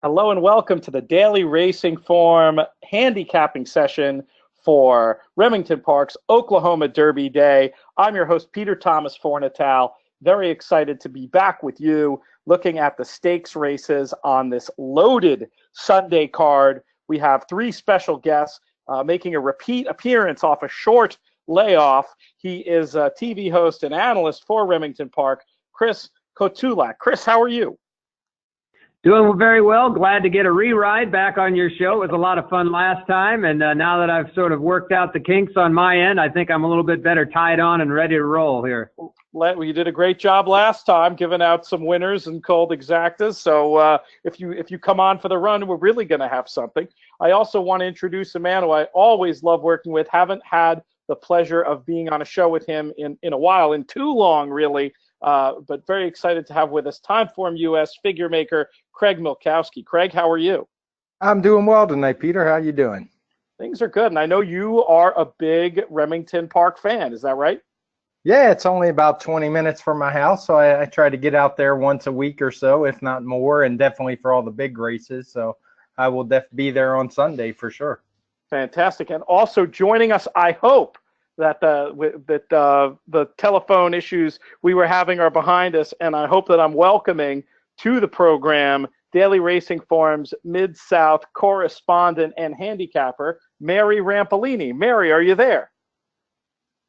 Hello and welcome to the Daily Racing Form handicapping session for Remington Park's Oklahoma Derby Day. I'm your host, Peter Thomas Fornatale. Very excited to be back with you looking at the stakes races on this loaded Sunday card. We have three special guests making a repeat appearance off a short layoff. He is a TV host and analyst for Remington Park, Chris Kotulak. Chris, how are you? Doing very well. Glad to get a re-ride back on your show. It was a lot of fun last time, and now that I've sort of worked out the kinks on my end, I think I'm a little bit better tied on and ready to roll here. Well, you did a great job last time, giving out some winners and cold exactas. So if you come on for the run, we're really going to have something. I also want to introduce a man who I always love working with. Haven't had the pleasure of being on a show with him in a while, in too long, really. But very excited to have with us TimeformUS figure maker Craig Milkowski. Craig, how are you? I'm doing well tonight, Peter. How you doing? Things are good, and I know you are a big Remington Park fan. Is that right? Yeah, it's only about 20 minutes from my house, so I try to get out there once a week or so, if not more, and definitely for all the big races. So I will be there on Sunday for sure. Fantastic, and also joining us, I hope that the telephone issues we were having are behind us, and I hope that I'm welcoming to the program Daily Racing Form's Mid-South correspondent and handicapper, Mary Rampellini. Mary, are you there?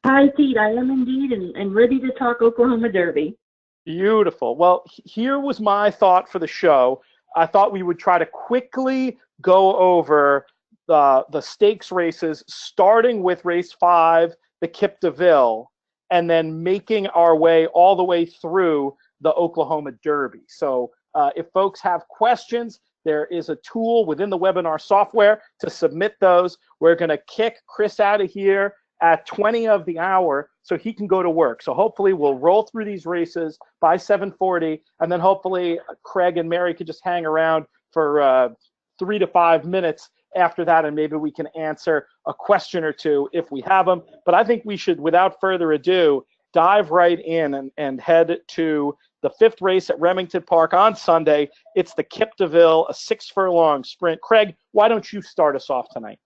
Hi, Pete. I am indeed, and ready to talk Oklahoma Derby. Beautiful. Well, here was my thought for the show. I thought we would try to quickly go over the stakes races, starting with race 5, the Kip Deville, and then making our way all the way through the Oklahoma Derby. So if folks have questions, there is a tool within the webinar software to submit those. We're going to kick Chris out of here at 20 of the hour so he can go to work. So hopefully we'll roll through these races by 7:40, and then hopefully Craig and Mary could just hang around for 3 to 5 minutes after that, and maybe we can answer a question or two if we have them. But I think we should, without further ado, dive right in and head to the 5th race at Remington Park on Sunday. It's the Kip Deville, a 6-furlong sprint. Craig, why don't you start us off tonight?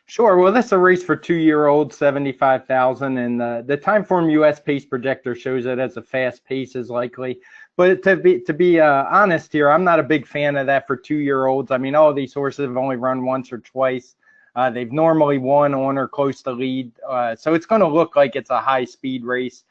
Sure. Well, this is a race for 2-year-olds, 75,000, and the TimeformUS pace projector shows it as a fast pace is likely. But to be honest here, I'm not a big fan of that for 2-year-olds. I mean, all of these horses have only run once or twice. They've normally won on or close to lead, so it's going to look like it's a high-speed race.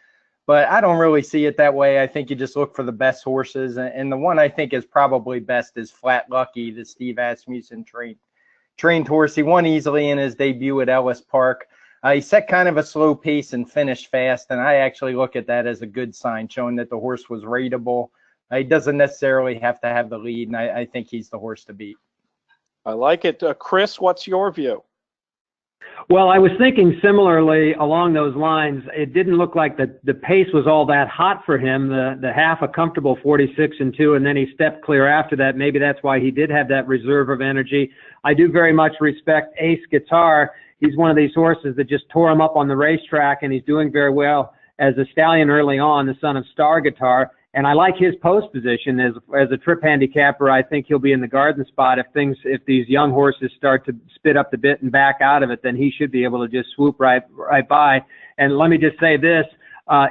But I don't really see it that way. I think you just look for the best horses, and the one I think is probably best is Flat Lucky, the Steve Asmussen trained horse. He won easily in his debut at Ellis Park. He set kind of a slow pace and finished fast, and I actually look at that as a good sign, showing that the horse was rateable. He doesn't necessarily have to have the lead, and I think he's the horse to beat. I like it. Chris, what's your view? Well, I was thinking similarly along those lines. It didn't look like the pace was all that hot for him. The half a comfortable 46-2, and then he stepped clear after that. Maybe that's why he did have that reserve of energy. I do very much respect Ace Guitar. He's one of these horses that just tore him up on the racetrack, and he's doing very well as a stallion early on, the son of Star Guitar. And I like his post position as a trip handicapper. I think he'll be in the garden spot if these young horses start to spit up the bit and back out of it, then he should be able to just swoop right by. And let me just say this,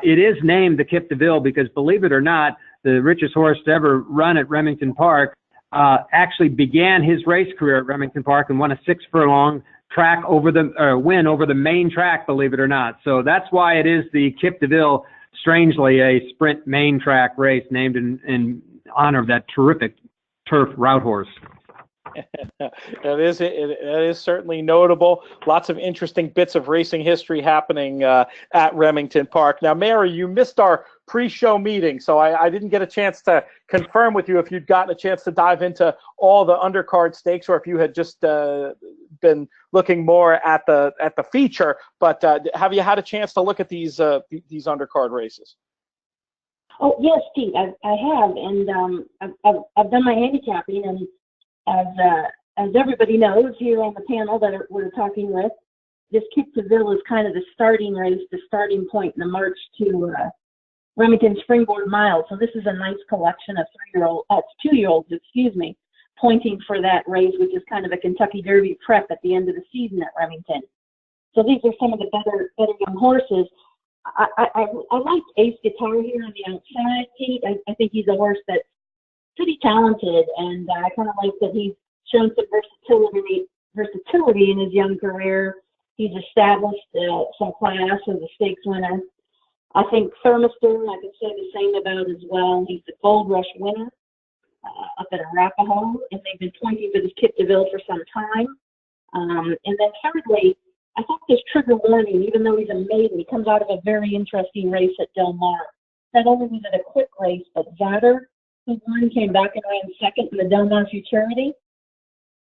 it is named the Kip Deville because, believe it or not, the richest horse to ever run at Remington Park actually began his race career at Remington Park and won a 6-furlong track win over the main track, believe it or not. So that's why it is the Kip Deville, strangely a sprint main track race named in honor of that terrific turf route horse. It is certainly notable. Lots of interesting bits of racing history happening at Remington Park. Now, Mary, you missed our pre-show meeting, so I didn't get a chance to confirm with you if you'd gotten a chance to dive into all the undercard stakes or if you had just been looking more at the feature. But have you had a chance to look at these undercard races? Oh yes, Pete, I have, and I've done my handicapping, and as everybody knows here on the panel that we're talking with, this Kip Deville is kind of the starting race, the starting point in the march to Remington Springboard Mile. So this is a nice collection of 2-year-olds, excuse me. pointing for that race, which is kind of a Kentucky Derby prep at the end of the season at Remington. So these are some of the better young horses. I like Ace Guitar here on the outside, Pete. I think he's a horse that's pretty talented, and I kind of like that he's shown some versatility in his young career. He's established some class as a stakes winner. I think Thermistor, I could say the same about as well. He's the Gold Rush winner up at Arapahoe, and they've been pointing for this Kip Deville for some time. And then thirdly, I thought this Trigger Warning, even though he's a maiden, he comes out of a very interesting race at Del Mar. Not only was it a quick race, but Zatter, who won, came back and ran second in the Del Mar Futurity.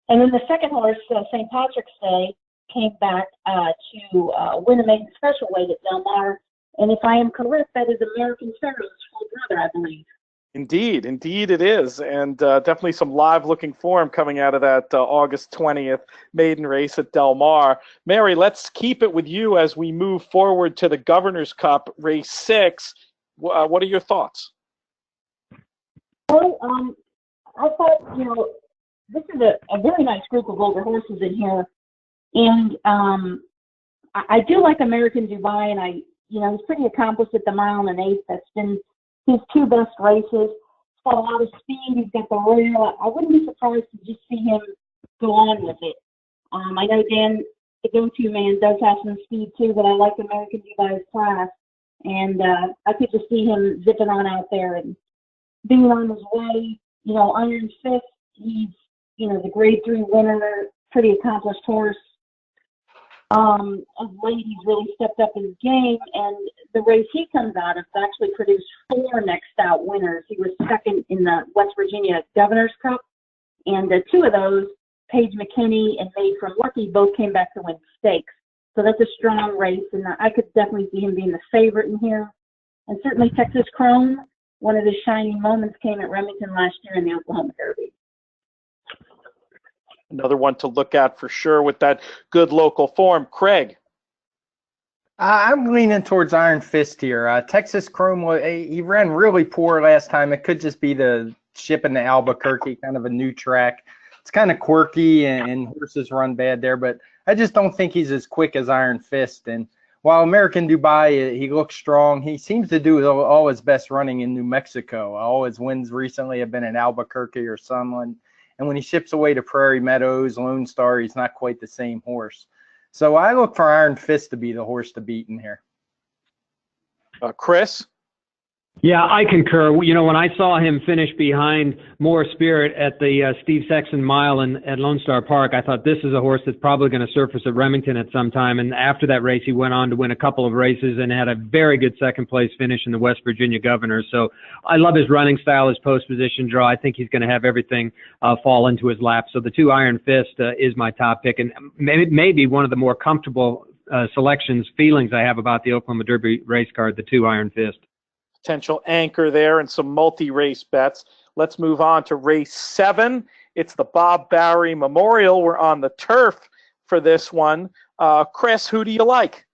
And then the second horse, St. Patrick's Day, came back to win a maiden special weight at Del Mar. And if I am correct, that is American Pharaoh's full brother, I believe. Indeed it is, and definitely some live-looking form coming out of that August 20th maiden race at Del Mar. Mary, let's keep it with you as we move forward to the Governor's Cup, race 6. What are your thoughts? Well, I thought, this is a very nice group of older horses in here, and I do like American Dubai, and he's pretty accomplished at the mile and 1/8. That's been his 2 best races. He's got a lot of speed. He's got the rail. I wouldn't be surprised to just see him go on with it. I know Dan, the go-to man, does have some speed too, but I like American Dubai's class. And I could just see him zipping on out there and being on his way. Iron Fist, he's, the Grade 3 winner, pretty accomplished horse. Of late, he's really stepped up his game, and the race he comes out of actually produced 4 next out winners. He was second in the West Virginia Governor's Cup, and 2 of those, Paige McKinney and Made from Lucky, both came back to win stakes. So that's a strong race, and I could definitely see him being the favorite in here. And certainly Texas Chrome, one of his shining moments, came at Remington last year in the Oklahoma Derby. Another one to look at for sure with that good local form. Craig? I'm leaning towards Iron Fist here. Texas Chrome, he ran really poor last time. It could just be the shipping to Albuquerque, kind of a new track. It's kind of quirky, and horses run bad there, but I just don't think he's as quick as Iron Fist. And while American Dubai, he looks strong, he seems to do all his best running in New Mexico. All his wins recently have been in Albuquerque or Sunland. And when he ships away to Prairie Meadows, Lone Star, he's not quite the same horse. So I look for Iron Fist to be the horse to beat in here. Chris? Yeah, I concur. When I saw him finish behind More Spirit at the Steve Sexton Mile at Lone Star Park, I thought this is a horse that's probably going to surface at Remington at some time. And after that race, he went on to win a couple of races and had a very good second-place finish in the West Virginia Governors. So I love his running style, his post-position draw. I think he's going to have everything fall into his lap. So the 2 Iron Fist is my top pick, and maybe one of the more comfortable feelings I have about the Oklahoma Derby race card, the 2 Iron Fist. Potential anchor there and some multi-race bets. Let's move on to race 7. It's the Bob Barry Memorial. We're on the turf for this one. Chris, who do you like?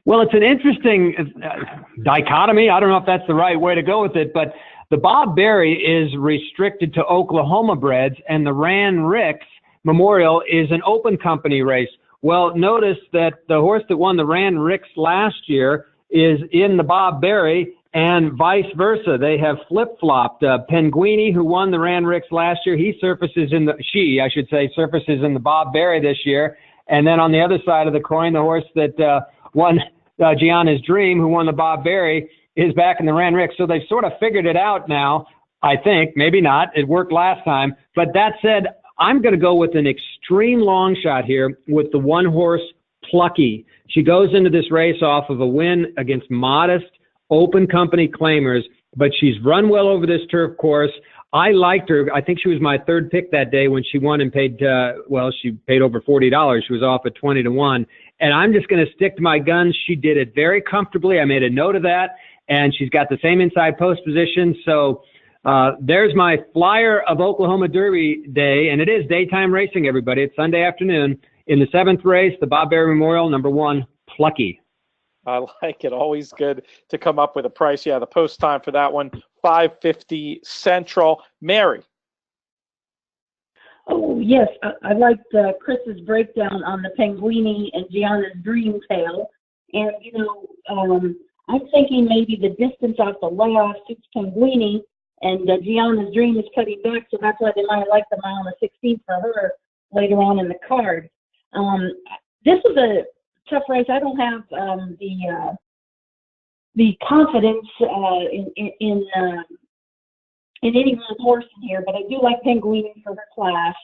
Well, it's an interesting dichotomy. I don't know if that's the right way to go with it, but the Bob Barry is restricted to Oklahoma breds, and the Ran Ricks Memorial is an open company race. Well, notice that the horse that won the Ran Ricks last year is in the Bob Barry, and vice versa. They have flip-flopped. Penguini, who won the Ran Ricks last year, surfaces in the Bob Barry this year. And then on the other side of the coin, the horse that won Gianna's Dream, who won the Bob Barry, is back in the Ran Ricks. So they've sort of figured it out now, I think. Maybe not. It worked last time. But that said, I'm going to go with an extreme long shot here with the 1-horse Plucky. She goes into this race off of a win against modest open company claimers, but she's run well over this turf course. I liked her. I think she was my 3rd pick that day when she won and paid, she paid over $40. She was off at 20-1. And I'm just going to stick to my guns. She did it very comfortably. I made a note of that. And she's got the same inside post position. So there's my flyer of Oklahoma Derby Day. And it is daytime racing, everybody. It's Sunday afternoon. In the 7th race, the Bob Barry Memorial, number 1, Plucky. I like it. Always good to come up with a price. Yeah, the post time for that one, $5.50 Central. Mary? Oh, yes, I liked Chris's breakdown on the Penguini and Gianna's Dream Tail. And, I'm thinking maybe the distance off the layoff suits Penguini, and Gianna's Dream is cutting back, so that's why they might like the mile and the 16th for her later on in the card. This was a tough race. I don't have the confidence in any one horse in here, but I do like Penguini for her class.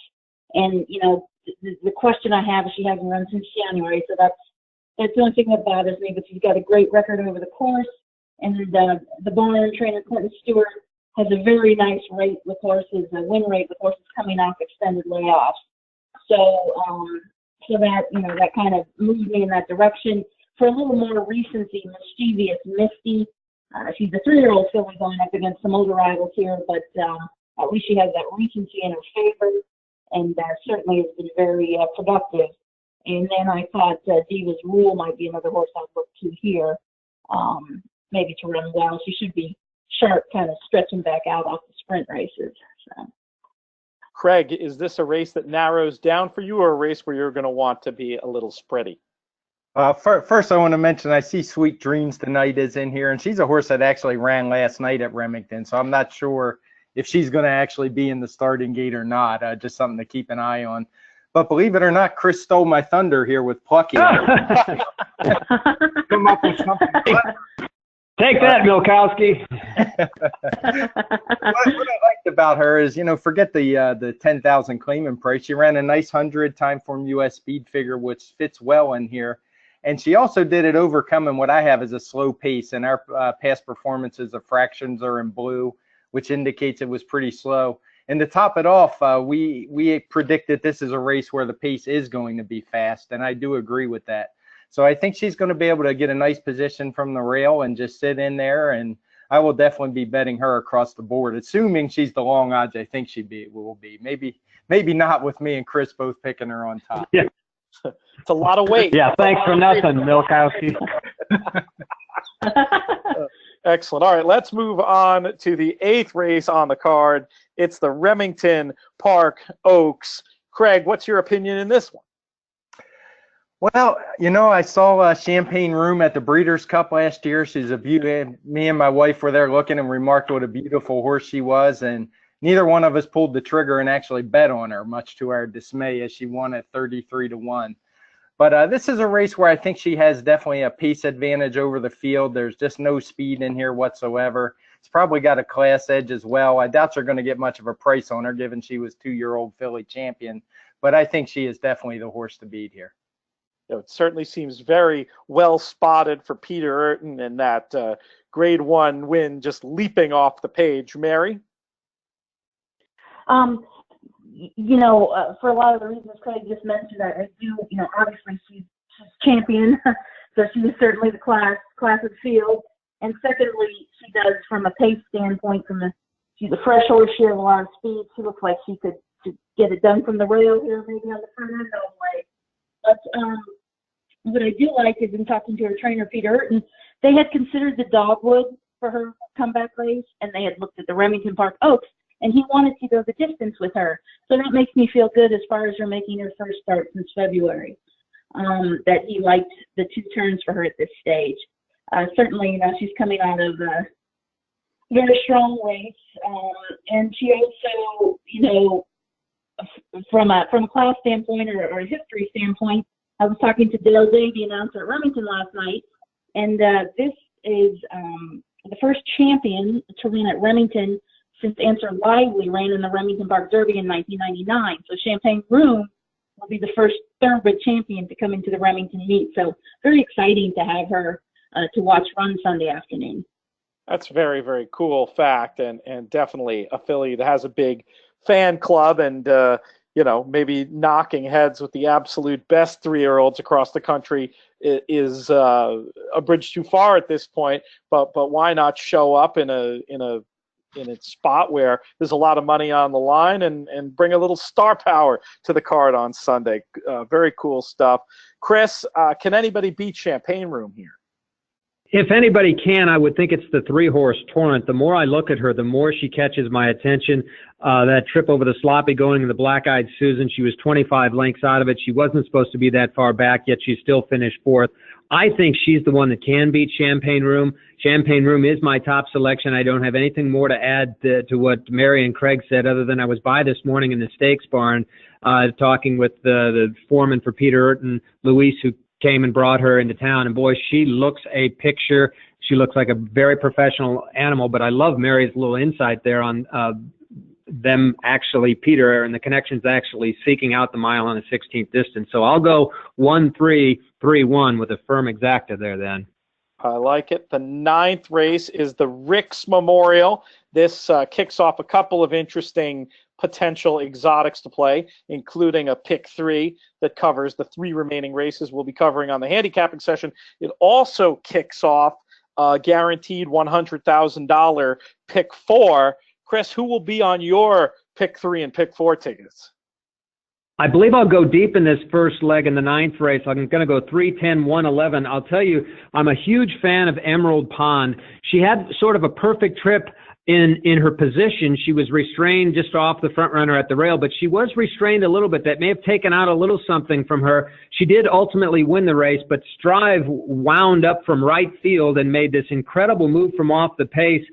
And, the question I have is she hasn't run since January, so that's the only thing that bothers me, but she's got a great record over the course. And the barn trainer, Clinton Stewart, has a very nice rate with horses, a win rate with horses coming off extended layoffs. So, that, that kind of moves me in that direction. For a little more recency, Mischievous Misty. She's a 3-year-old filly going up against some older rivals here, but at least she has that recency in her favor, and certainly has been very productive. And then I thought Diva's Rule might be another horse I'd look to here, maybe to run well. She should be sharp, kind of stretching back out off the sprint races. So. Craig, is this a race that narrows down for you, or a race where you're going to want to be a little spready? First, I want to mention I see Sweet Dreams tonight is in here, and she's a horse that actually ran last night at Remington, so I'm not sure if she's going to actually be in the starting gate or not. Just something to keep an eye on. But believe it or not, Chris stole my thunder here with Plucky. Come up with something. Take that, Milkowski. What I liked about her is, forget the 10,000 claiming price. She ran a nice 100 Timeform US speed figure, which fits well in here. And she also did it overcoming what I have as a slow pace. And our past performances, the fractions are in blue, which indicates it was pretty slow. And to top it off, we predicted this is a race where the pace is going to be fast, and I do agree with that. So I think she's going to be able to get a nice position from the rail and just sit in there, and I will definitely be betting her across the board, assuming she's the long odds I think she will be. Maybe not with me and Chris both picking her on top. Yeah. It's a lot of weight. Yeah, thanks for nothing, Milkowski. Excellent. All right, let's move on to the 8th race on the card. It's the Remington Park Oaks. Craig, what's your opinion in this one? Well, I saw Champagne Room at the Breeders' Cup last year. She's a beauty. Me and my wife were there looking and remarked what a beautiful horse she was, and neither one of us pulled the trigger and actually bet on her, much to our dismay, as she won at 33-1. But this is a race where I think she has definitely a pace advantage over the field. There's just no speed in here whatsoever. It's probably got a class edge as well. I doubt you're going to get much of a price on her, given she was 2-year-old filly champion. But I think she is definitely the horse to beat here. It certainly seems very well spotted for Peter Urton, and that Grade 1 win just leaping off the page. Mary? For a lot of the reasons Craig just mentioned, I do, obviously she's champion, so she is certainly the class of the field. And secondly, she does, from a pace standpoint, she's a fresh horse, she has a lot of speed. She looks like she could get it done from the rail here, maybe on the front end, no way. But what I do like is, in talking to her trainer, Peter Urton, they had considered the Dogwood for her comeback race, and they had looked at the Remington Park Oaks, and he wanted to go the distance with her. So that makes me feel good as far as her making her first start since February, that he liked the 2 turns for her at this stage. Certainly, she's coming out of a very strong race, and she also, from a class standpoint or a history standpoint, I was talking to Dale Day, the announcer at Remington last night, and this is the first champion to win at Remington since Answer Lively ran in the Remington Park Derby in 1999. So Champagne Room will be the first thoroughbred champion to come into the Remington meet. So very exciting to have her to watch run Sunday afternoon. That's very, very cool fact, and definitely a filly that has a big fan club, and maybe knocking heads with the absolute best 3-year-olds across the country is a bridge too far at this point. But why not show up in a spot where there's a lot of money on the line and bring a little star power to the card on Sunday? Very cool stuff. Chris, can anybody beat Champagne Room here? If anybody can, I would think it's the 3-horse Torrent. The more I look at her, the more she catches my attention. That trip over the sloppy going in the Black-Eyed Susan, she was 25 lengths out of it. She wasn't supposed to be that far back, yet she still finished 4th. I think she's the one that can beat Champagne Room. Champagne Room is my top selection. I don't have anything more to add to what Mary and Craig said, other than I was by this morning in the stakes barn talking with the foreman for Peter Urton, Luis, who came and brought her into town. And boy, she looks a picture. She looks like a very professional animal, but I love Mary's little insight there on them actually, Peter and the connections actually seeking out the mile on the 16th distance. So I'll go 1-3-3-1 with a firm exacta there then. I like it. The 9th race is the Ricks Memorial. This kicks off a couple of interesting potential exotics to play, including a pick 3 that covers the 3 remaining races we'll be covering on the handicapping session. It also kicks off a guaranteed $100,000 pick 4. Chris, who will be on your pick 3 and pick 4 tickets? I believe I'll go deep in this first leg in the 9th race. I'm going to go 3-10-1-11. I'll tell you, I'm a huge fan of Emerald Pond. She had sort of a perfect trip in her position. She was restrained just off the front runner at the rail, but she was restrained a little bit. That may have taken out a little something from her. She did ultimately win the race, but Strive wound up from right field and made this incredible move from off the pace.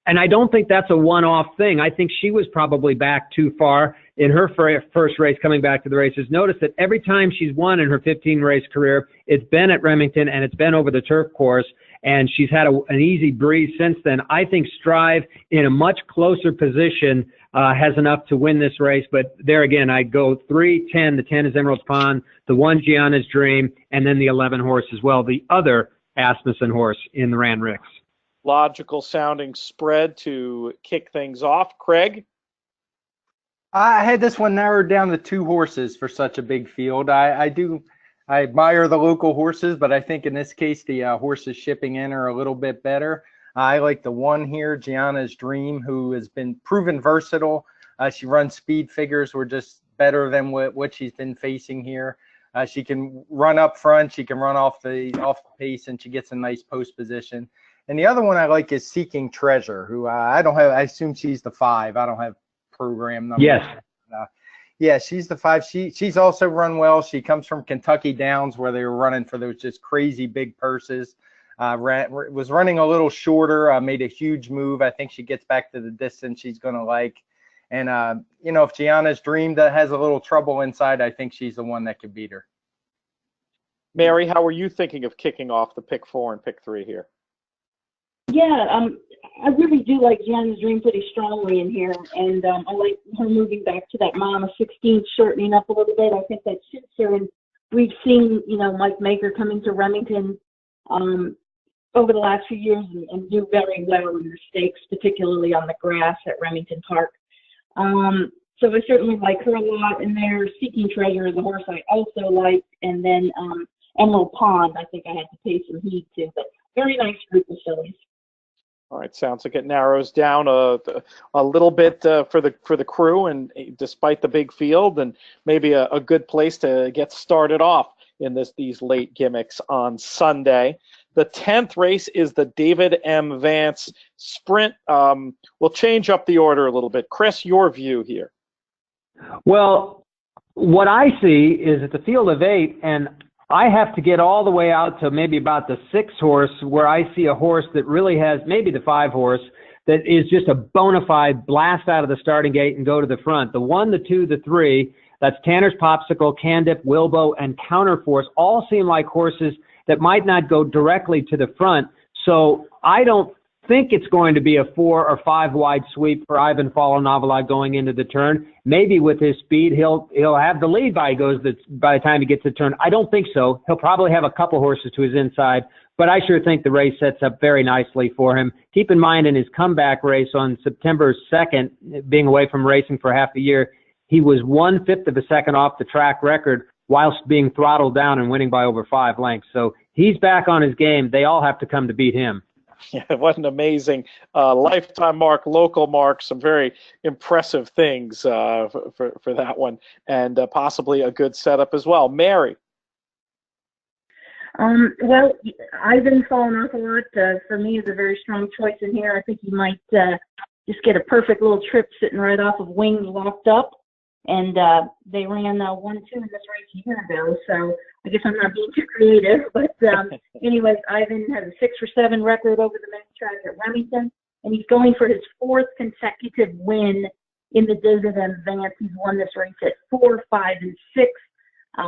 And I don't think that's a one-off thing. I think she was probably back too far in her first race coming back to the races. Notice that every time she's won in her 15-race career, it's been at Remington and it's been over the turf course, and she's had an easy breeze since then. I think Strive, in a much closer position, has enough to win this race. But there again, I'd go 3-10. The 10 is Emerald Pond, the 1 Gianna's Dream, and then the 11 horse as well, the other Asmussen horse in the Rand Ricks. Logical sounding spread to kick things off. Craig? I had this one narrowed down to 2 horses for such a big field. I admire the local horses, but I think in this case the horses shipping in are a little bit better. I like the 1 here, Gianna's Dream, who has been proven versatile. She runs speed figures, were just better than what she's been facing here. She can run up front, she can run off the pace, and she gets a nice post position. And the other one I like is Seeking Treasure, who I don't have. I assume she's the 5. I don't have program number. Yes. Yeah, she's the 5. She's also run well. She comes from Kentucky Downs, where they were running for those just crazy big purses. Was running a little shorter. Made a huge move. I think she gets back to the distance she's going to like. And if Gianna's Dream that has a little trouble inside, I think she's the one that could beat her. Mary, how are you thinking of kicking off the pick 4 and pick 3 here? Yeah, I really do like Gianna's Dream pretty strongly in here, and I like her moving back to that mile of 16, shortening up a little bit. I think that suits her, and we've seen, Mike Maker come into Remington over the last few years and do very well in the stakes, particularly on the grass at Remington Park. So I certainly like her a lot in there. Seeking Treasure is a horse I also like, and then Emerald Pond, I think I had to pay some heed to, but very nice group of fillies. All right, sounds like it narrows down a little bit for the crew, and despite the big field, and maybe a good place to get started off in these late gimmicks on Sunday. The 10th race is the David M. Vance Sprint. We'll change up the order a little bit. Chris, your view here. Well, what I see is it's a field of 8, and I have to get all the way out to maybe about the 6 horse, where I see a horse that really has, maybe the 5 horse, that is just a bona fide blast out of the starting gate and go to the front. The 1, the 2, the 3, that's Tanner's Popsicle, Candip, Wilbo, and Counterforce, all seem like horses that might not go directly to the front. So I don't think it's going to be a 4 or 5 wide sweep for Ivan Falanovala going into the turn. Maybe with his speed, he'll have the lead by the time he gets to the turn. I don't think so. He'll probably have a couple horses to his inside, but I sure think the race sets up very nicely for him. Keep in mind, in his comeback race on September 2nd, being away from racing for half a year, he was 1/5 of a second off the track record whilst being throttled down and winning by over 5 lengths. So he's back on his game. They all have to come to beat him. Yeah, what an amazing lifetime mark, local mark, some very impressive things for that one, and possibly a good setup as well. Mary? Well, Ivan's fallen off a lot. For me, is a very strong choice in here. I think he might just get a perfect little trip sitting right off of wings locked up. And they ran 1-2 in this race a year ago, so I guess I'm not being too creative. But anyways, Ivan has a 6-for-7 record over the men's track at Remington, and he's going for his 4th consecutive win in the Desert Advance. He's won this race at 4, 5, and 6.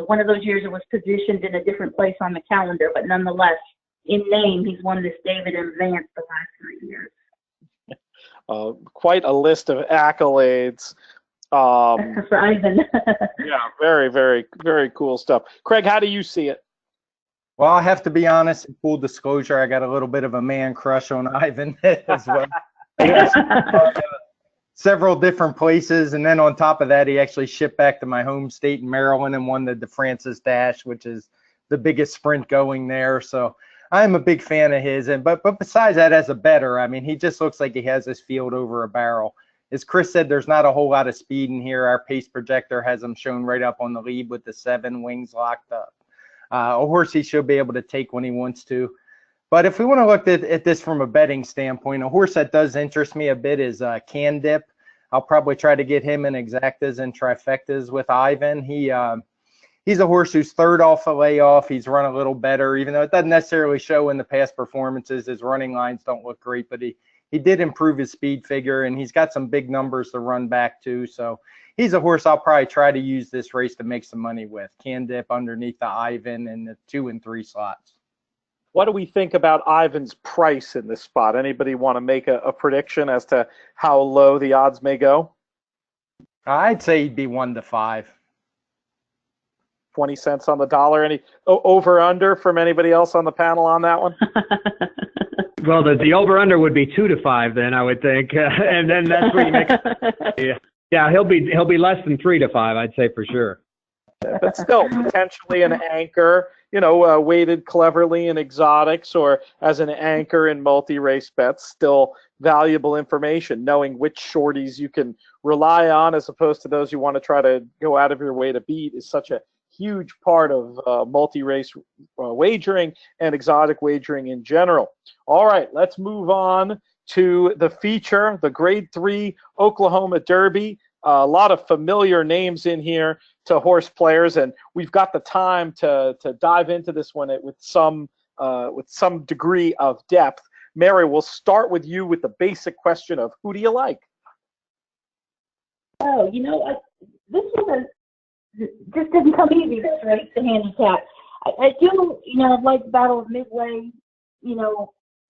One of those years it was positioned in a different place on the calendar, but nonetheless, in name, he's won this David Advance the last 3 years. Quite a list of accolades. For Ivan. Yeah, very, very, very cool stuff. Craig, how do you see it? Well, I have to be honest, in full disclosure, I got a little bit of a man crush on Ivan as well. Several different places, and then on top of that, he actually shipped back to my home state in Maryland and won the DeFrancis Dash, which is the biggest sprint going there. So I'm a big fan of his. But besides that, as a bettor, I mean, he just looks like he has his field over a barrel. As Chris said, there's not a whole lot of speed in here. Our pace projector has him shown right up on the lead with the 7 wings locked up. A horse he should be able to take when he wants to. But if we want to look at this from a betting standpoint, a horse that does interest me a bit is Can Dip. I'll probably try to get him in exactas and trifectas with Ivan. He's a horse who's 3rd off the layoff. He's run a little better, even though it doesn't necessarily show in the past performances. His running lines don't look great, but he did improve his speed figure, and he's got some big numbers to run back to. So he's a horse I'll probably try to use this race to make some money with. Can Dip underneath the Ivan in the 2 and 3 slots. What do we think about Ivan's price in this spot? Anybody want to make a prediction as to how low the odds may go? I'd say he'd be 1 to 5. 20 cents on the dollar. Any over under from anybody else on the panel on that one? Well, the over under would be 2 to 5 then, I would think, and then that's where you make. Yeah, he'll be less than 3 to 5, I'd say for sure. But still, potentially an anchor, weighted cleverly in exotics or as an anchor in multi-race bets. Still valuable information, knowing which shorties you can rely on as opposed to those you want to try to go out of your way to beat is such a huge part of multi-race wagering and exotic wagering in general. All right, let's move on to the feature, the Grade 3 Oklahoma Derby. A lot of familiar names in here to horse players, and we've got the time to dive into this one with some degree of depth. Mary, we'll start with you with the basic question of who do you like? Oh, this didn't come easy, this race, the handicap. I do, I've liked Battle of Midway,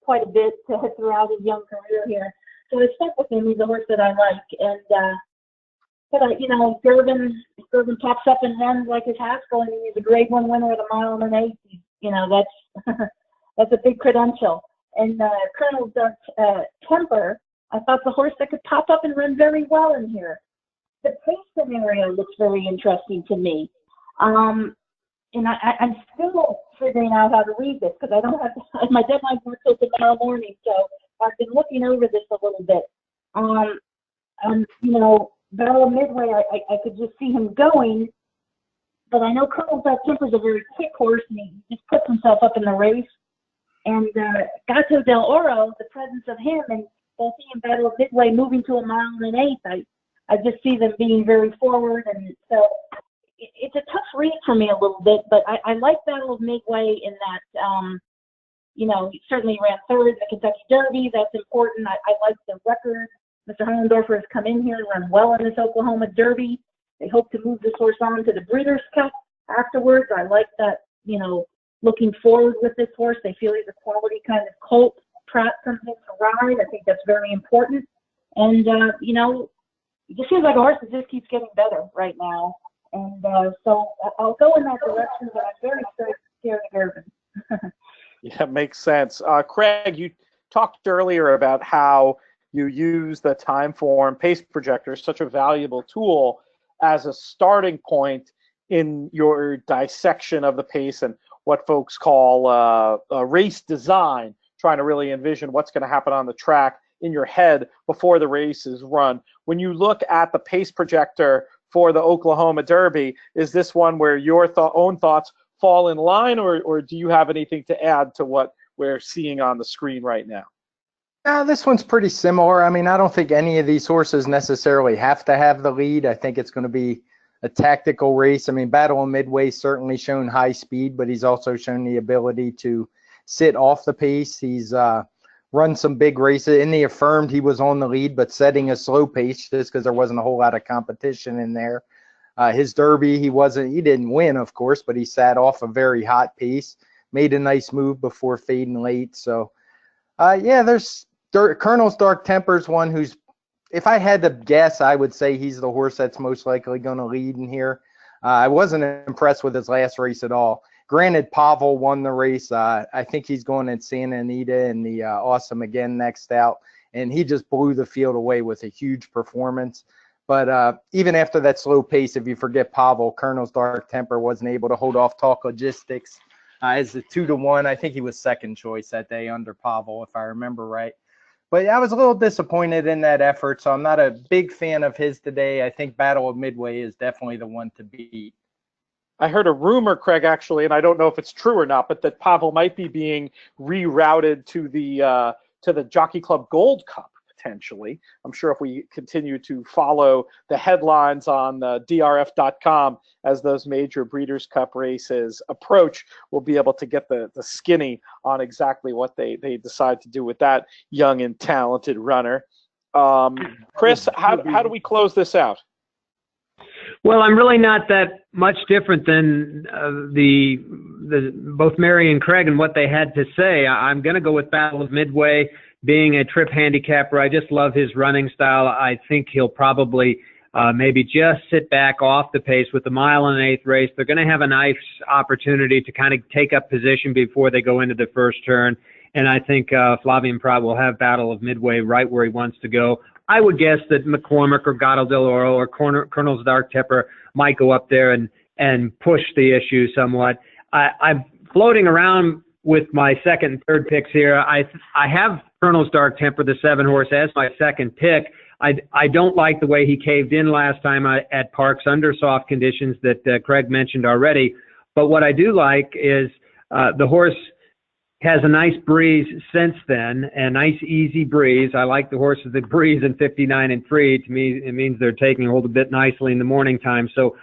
quite a bit throughout his young career here. So I stuck with him. He's a horse that I like. And, Girvin pops up and runs like his Haskell, and he's a Grade 1 winner at 1 1/8. That's a big credential. And Colonel Temper, I thought the horse that could pop up and run very well in here. The pace scenario looks very interesting to me. And I'm still figuring out how to read this because I don't have my deadline's not until tomorrow morning. So I've been looking over this a little bit. Battle of Midway, I could just see him going, but I know Colonel Temper's a very quick horse, and he just puts himself up in the race. And Gato del Oro, the presence of him, and both he and Battle of Midway moving to 1 1/8, I just see them being very forward, and so it's a tough read for me a little bit, but I like Battle of Midway in that, he certainly ran 3rd in the Kentucky Derby. That's important. I like the record. Mr. Hollendorfer has come in here and run well in this Oklahoma Derby. They hope to move this horse on to the Breeders' Cup afterwards. I like that, looking forward with this horse. They feel he's a quality kind of colt. Pratt comes in to ride. I think that's very important. And, it just seems like a horse that just keeps getting better right now. And so I'll go in that direction, but I'm very scared of Girvin. Yeah, makes sense. Craig, you talked earlier about how you use the Timeform pace projector, such a valuable tool as a starting point in your dissection of the pace and what folks call race design, trying to really envision what's going to happen on the track in your head before the race is run. When you look at the pace projector for the Oklahoma Derby, is this one where your own thoughts fall in line, or do you have anything to add to what we're seeing on the screen right now? This one's pretty similar. I mean, I don't think any of these horses necessarily have to have the lead. I think it's going to be a tactical race. I mean, Battle of Midway certainly shown high speed, but he's also shown the ability to sit off the pace. He's run some big races. In the Affirmed, he was on the lead, but setting a slow pace just because there wasn't a whole lot of competition in there. His Derby, he didn't win, of course, but he sat off a very hot pace, made a nice move before fading late. So, yeah, there's Colonel's Dark Temper's one who's, if I had to guess, I would say he's the horse that's most likely going to lead in here. I wasn't impressed with his last race at all. Granted, Pavel won the race. I think he's going at Santa Anita and the Awesome Again next out, and he just blew the field away with a huge performance. But even after that slow pace, if you forget Pavel, Colonel's Dark Temper wasn't able to hold off Talk Logistics as a 2-1. I think he was second choice that day under Pavel, if I remember right. But I was a little disappointed in that effort, so I'm not a big fan of his today. I think Battle of Midway is definitely the one to beat. I heard a rumor, Craig, actually, and I don't know if it's true or not, but that Pavel might be being rerouted to the Jockey Club Gold Cup potentially. I'm sure if we continue to follow the headlines on drf.com as those major Breeders' Cup races approach, we'll be able to get the skinny on exactly what they decide to do with that young and talented runner. Chris, how do we close this out? Well, I'm really not that much different than both Mary and Craig and what they had to say. I'm going to go with Battle of Midway. Being a trip handicapper, I just love his running style. I think he'll probably maybe just sit back off the pace with the 1 1/8 race. They're going to have a nice opportunity to kind of take up position before they go into the first turn. And I think Flavien Prat will have Battle of Midway right where he wants to go. I would guess that McCormick or Gato del Oro or Colonel's Dark Temper might go up there and push the issue somewhat. I'm floating around with my second and third picks here. I have Colonel's Dark Temper, the 7-horse, as my second pick. I don't like the way he caved in last time at Parks under soft conditions that Craig mentioned already. But what I do like is the horse has a nice breeze since then, a nice easy breeze. I like the horses that breeze in 59 and 3. To me, it means they're taking hold a bit nicely in the morning time. So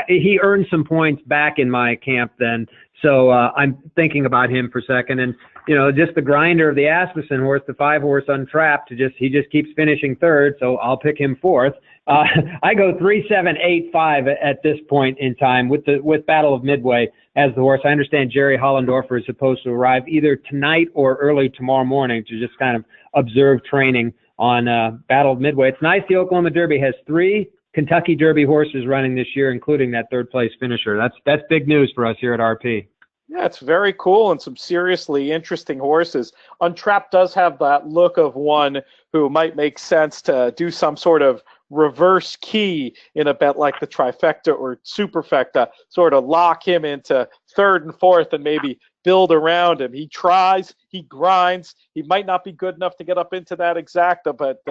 he earned some points back in my camp then. So I'm thinking about him for second. And, you know, just the grinder of the Asmussen horse, the 5-horse Untrapped, he just keeps finishing third. So I'll pick him fourth. I go 3, 7, 8, 5 at this point in time with Battle of Midway as the horse. I understand Jerry Hollendorfer is supposed to arrive either tonight or early tomorrow morning to just kind of observe training on Battle of Midway. It's nice the Oklahoma Derby has 3 Kentucky Derby horses running this year, including that third-place finisher. That's big news for us here at RP. Yeah, it's very cool and some seriously interesting horses. Untrapped does have that look of one who might make sense to do some sort of reverse key in a bet like the Trifecta or Superfecta, sort of lock him into third and fourth and maybe build around him. He tries, he grinds. He might not be good enough to get up into that exacta, but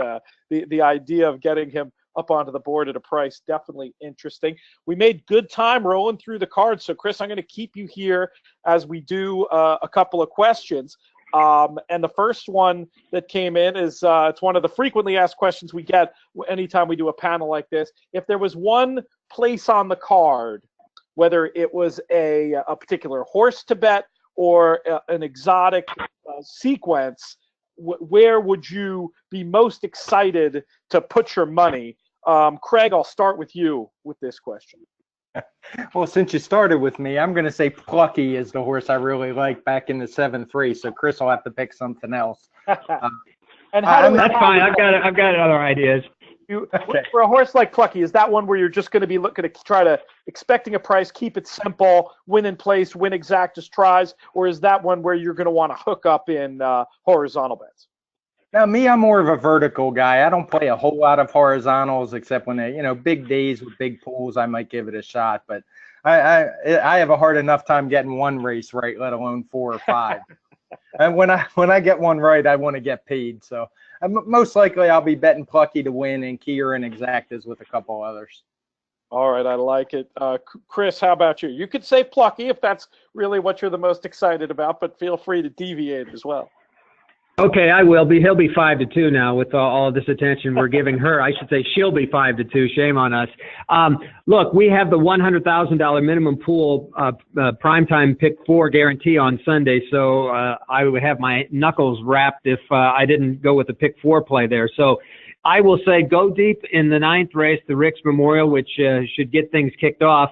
the idea of getting him up onto the board at a price, definitely interesting. We made good time rolling through the cards. So, Chris, I'm going to keep you here as we do a couple of questions. And the first one that came in is it's one of the frequently asked questions we get anytime we do a panel like this. If there was one place on the card, whether it was a particular horse to bet or an exotic sequence, where would you be most excited to put your money? Craig, I'll start with you with this question. Well, since you started with me, I'm going to say Plucky is the horse I really like back in the 7th race. So Chris will have to pick something else. And how that's fine. I've got other ideas. For a horse like Plucky, is that one where you're just going to be looking to try to expecting a price, keep it simple, win in place, win exactus tries, or is that one where you're going to want to hook up in horizontal bets? Now, me, I'm more of a vertical guy. I don't play a whole lot of horizontals except when they, big days with big pools, I might give it a shot. But I have a hard enough time getting one race right, let alone 4 or 5. And when I get one right, I want to get paid. So most likely I'll be betting Plucky to win and Kier and exactas with a couple others. All right, I like it. Chris, how about you? You could say plucky if that's really what you're the most excited about, but feel free to deviate as well. Okay, I will be. He'll be 5-2 now with all of this attention we're giving her. I should say she'll be 5-2. Shame on us. Look, we have the $100,000 minimum pool primetime pick 4 guarantee on Sunday, so I would have my knuckles wrapped if I didn't go with the pick 4 play there. So I will say go deep in the 9th race, the Ricks Memorial, which should get things kicked off.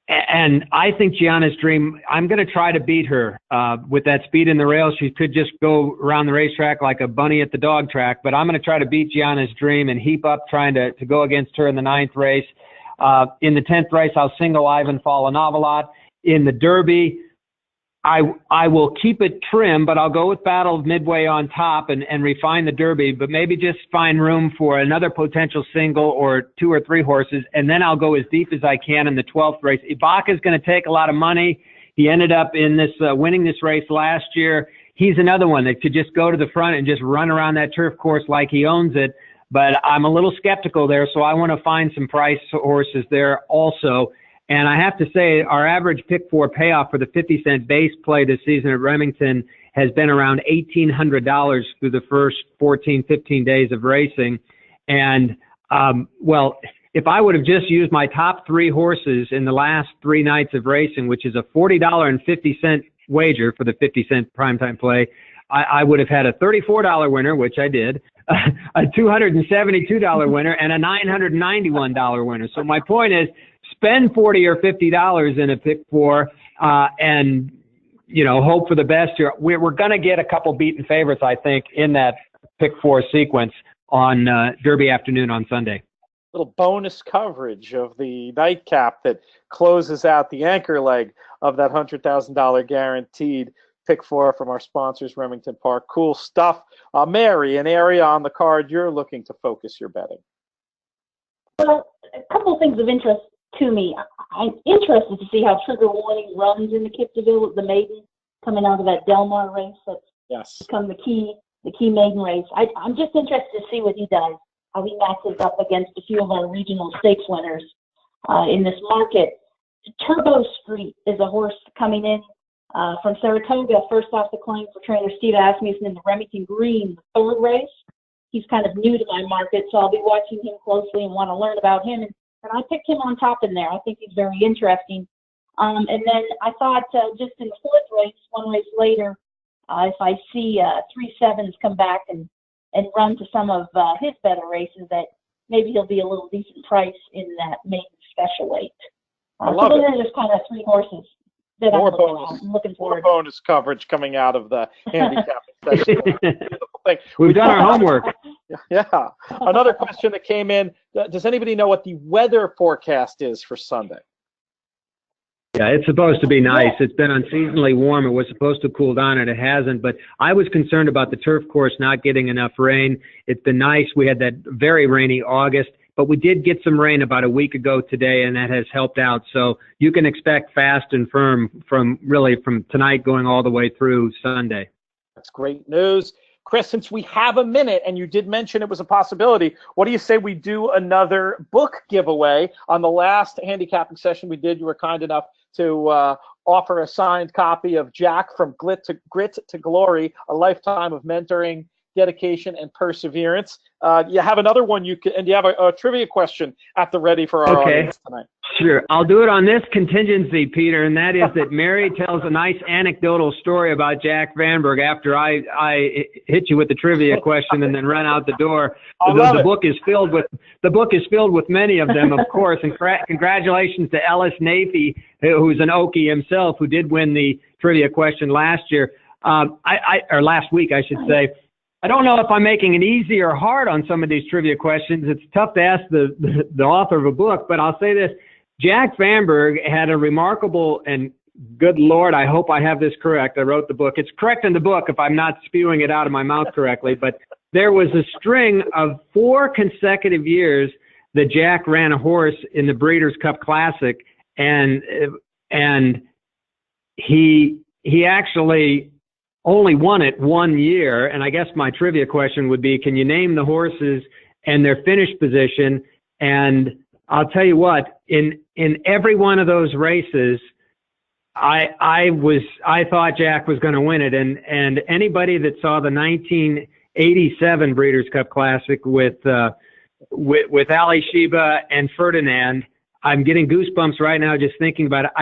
And I think Gianna's Dream, I'm going to try to beat her with that speed in the rail. She could just go around the racetrack like a bunny at the dog track, but I'm going to try to beat Gianna's Dream and heap up trying to go against her in the 9th race. In the 10th race, I'll single Ivan Falanavalot. In the Derby, I will keep it trim, but I'll go with Battle of Midway on top and refine the Derby, but maybe just find room for another potential single or 2 or 3 horses, and then I'll go as deep as I can in the 12th race. Ibaka's going to take a lot of money. He ended up in this winning this race last year. He's another one that could just go to the front and just run around that turf course like he owns it, but I'm a little skeptical there, so I want to find some price horses there also. And I have to say, our average pick 4 payoff for the 50-cent base play this season at Remington has been around $1,800 through the first 14, 15 days of racing. And, well, if I would have just used my top 3 horses in the last 3 nights of racing, which is a $40.50 wager for the 50-cent primetime play, I would have had a $34 winner, which I did, a $272 winner, and a $991 winner. So my point is, spend $40 or $50 in a pick 4, and hope for the best here. We're going to get a couple beaten favorites, I think, in that pick 4 sequence on Derby afternoon on Sunday. Little bonus coverage of the nightcap that closes out the anchor leg of that $100,000 guaranteed pick 4 from our sponsors, Remington Park. Cool stuff. Mary, an area on the card you're looking to focus your betting? Well, a couple of things of interest to me. I'm interested to see how Trigger Warning runs in the Kip Deville, the maiden, coming out of that Delmar race. That's become the key maiden race. I'm just interested to see what he does, how he matches up against a few of our regional stakes winners in this market. Turbo Street is a horse coming in from Saratoga, first off the claim for trainer Steve Asmussen in the Remington Green, the 3rd race. He's kind of new to my market, so I'll be watching him closely and want to learn about him. And I picked him on top in there. I think he's very interesting. And then I thought just in the 4th race, 1 race later, if I see 3-7s come back and run to some of his better races, that maybe he'll be a little decent price in that maiden special weight. So those are just kind of 3 horses that I'm looking forward to. More bonus coverage coming out of the handicap session. We've done our homework. Yeah. Another question that came in, does anybody know what the weather forecast is for Sunday? Yeah, it's supposed to be nice. It's been unseasonably warm. It was supposed to cool down, and it hasn't. But I was concerned about the turf course not getting enough rain. It's been nice. We had that very rainy August, but we did get some rain about a week ago today, and that has helped out. So you can expect fast and firm from tonight going all the way through Sunday. That's great news. Chris, since we have a minute, and you did mention it was a possibility, what do you say we do another book giveaway? On the last handicapping session we did, you were kind enough to offer a signed copy of Jack from Grit to Glory, a lifetime of mentoring, dedication, and perseverance. You have another one and you have a trivia question at the ready for our audience tonight. Sure. I'll do it on this contingency, Peter, and that is that Mary tells a nice anecdotal story about Jack Vanberg after I hit you with the trivia question and then run out the door. The book is filled with many of them, of course, and congratulations to Ellis Nafee, who's an Okie himself, who did win the trivia question last year, or last week, I should say. I don't know if I'm making it easy or hard on some of these trivia questions. It's tough to ask the author of a book, but I'll say this. Jack Vanberg had a remarkable, and good Lord, I hope I have this correct. I wrote the book. It's correct in the book if I'm not spewing it out of my mouth correctly, but there was a string of 4 consecutive years that Jack ran a horse in the Breeders' Cup Classic, and he actually only won it 1 year. And I guess my trivia question would be, can you name the horses and their finish position? And I'll tell you what, in every one of those races, I thought Jack was going to win it, and anybody that saw the 1987 Breeders' Cup Classic with Ali Sheba and Ferdinand, I'm getting goosebumps right now just thinking about it.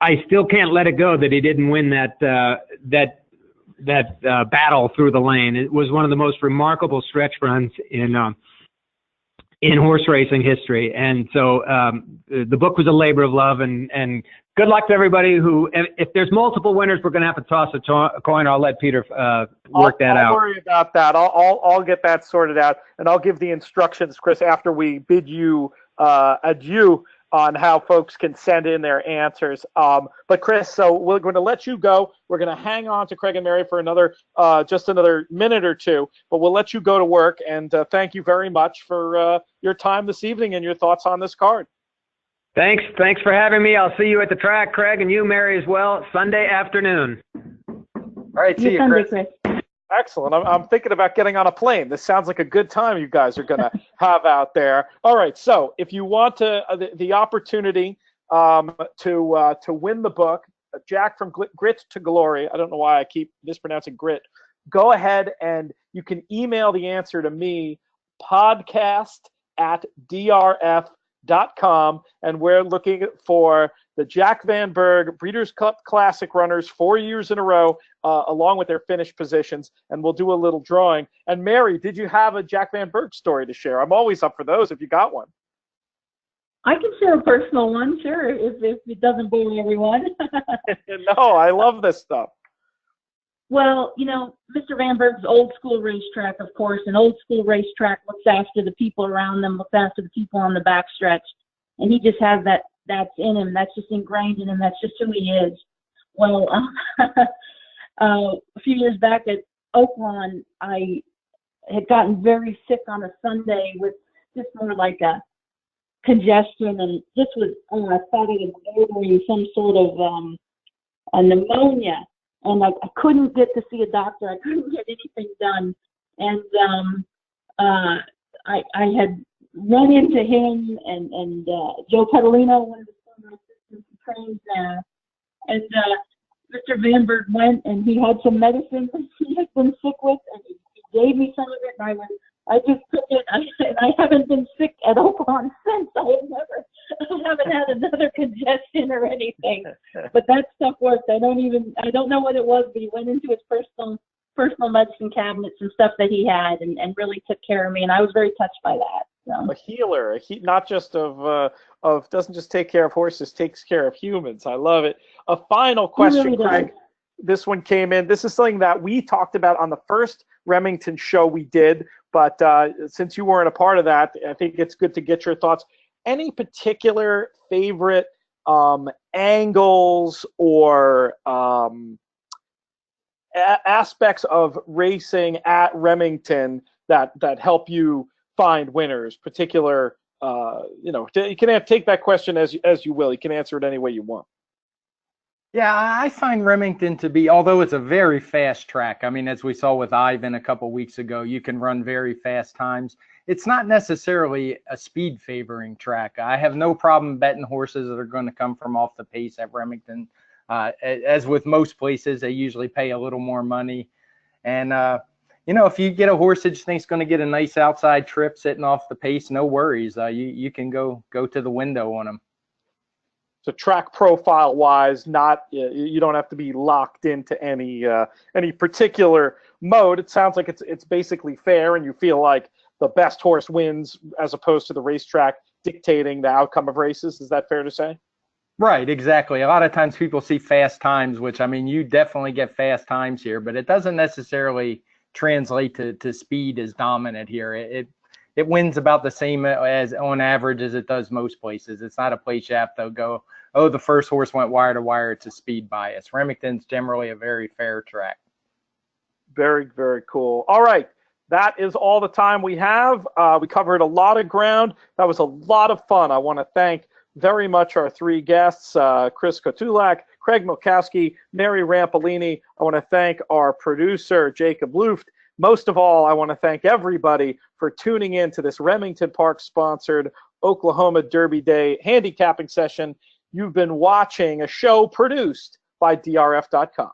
I still can't let it go that he didn't win that battle through the lane. It was one of the most remarkable stretch runs in horse racing history. And so the book was a labor of love, and good luck to everybody who, if there's multiple winners, we're going to have to toss a coin. I'll let Peter work that out. Don't worry about that. I'll get that sorted out, and I'll give the instructions, Chris, after we bid you adieu on how folks can send in their answers. But Chris, so we're going to let you go. We're going to hang on to Craig and Mary for just another minute or two, but we'll let you go to work. And thank you very much for your time this evening and your thoughts on this card. Thanks for having me. I'll see you at the track, Craig, and you, Mary, as well, Sunday afternoon. All right, see you, Chris. Excellent. I'm thinking about getting on a plane. This sounds like a good time you guys are going to have out there. All right. So if you want the opportunity to win the book, Jack from Grit to Glory, I don't know why I keep mispronouncing grit, go ahead and you can email the answer to me, podcast@drf.com, and we're looking for the Jack Van Berg Breeders' Cup Classic runners 4 years in a row, along with their finished positions, and we'll do a little drawing. And Mary, did you have a Jack Van Berg story to share? I'm always up for those if you got one. I can share a personal one, sure, if it doesn't bore everyone. No, I love this stuff. Well, you know, Mr. Van Berg's old school racetrack, of course, an old school racetrack looks after the people around them, looks after the people on the backstretch, and he just has that's in him. That's just ingrained in him. That's just who he is. Well, a few years back at Oaklawn, I had gotten very sick on a Sunday with just more like a congestion, and this was, I thought it was bordering some sort of a pneumonia, and I couldn't get to see a doctor. I couldn't get anything done, and I had run into him and Joe Petalino, one of the former assistants who trains now, and Mr. Van Berg went and he had some medicine that he had been sick with, and he gave me some of it, and I just took it, and I haven't been sick at Oaklawn since. I haven't had another congestion or anything. But that stuff worked. I don't know what it was, but he went into his personal medicine cabinets and stuff that he had, and really took care of me, and I was very touched by that. So. A healer, not just doesn't just take care of horses, takes care of humans. I love it. A final question, really, Craig. This one came in. This is something that we talked about on the first Remington show we did, but since you weren't a part of that, I think it's good to get your thoughts. Any particular favorite angles or aspects of racing at Remington that help you find winners? Particular, you can take that question as you will. You can answer it any way you want. Yeah, I find Remington to be, although it's a very fast track, I mean, as we saw with Ivan a couple weeks ago, you can run very fast times. It's not necessarily a speed favoring track. I have no problem betting horses that are going to come from off the pace at Remington. As with most places, they usually pay a little more money. And, if you get a horse that you think is going to get a nice outside trip sitting off the pace, no worries. You can go to the window on them. So track profile wise, you don't have to be locked into any particular mode. It sounds like it's basically fair, and you feel like the best horse wins as opposed to the racetrack dictating the outcome of races. Is that fair to say? Right, exactly. A lot of times people see fast times, which, I mean, you definitely get fast times here, but it doesn't necessarily translate to speed as dominant here. It wins about the same as on average as it does most places. It's not a place you have to go, oh, the first horse went wire to wire. It's a speed bias. Remington's generally a very fair track. Very, very cool. All right. That is all the time we have. We covered a lot of ground. That was a lot of fun. I want to thank very much our three guests, Chris Kotulak, Craig Milkowski, Mary Rampellini. I want to thank our producer, Jacob Luft. Most of all, I want to thank everybody for tuning in to this Remington Park-sponsored Oklahoma Derby Day handicapping session. You've been watching a show produced by DRF.com.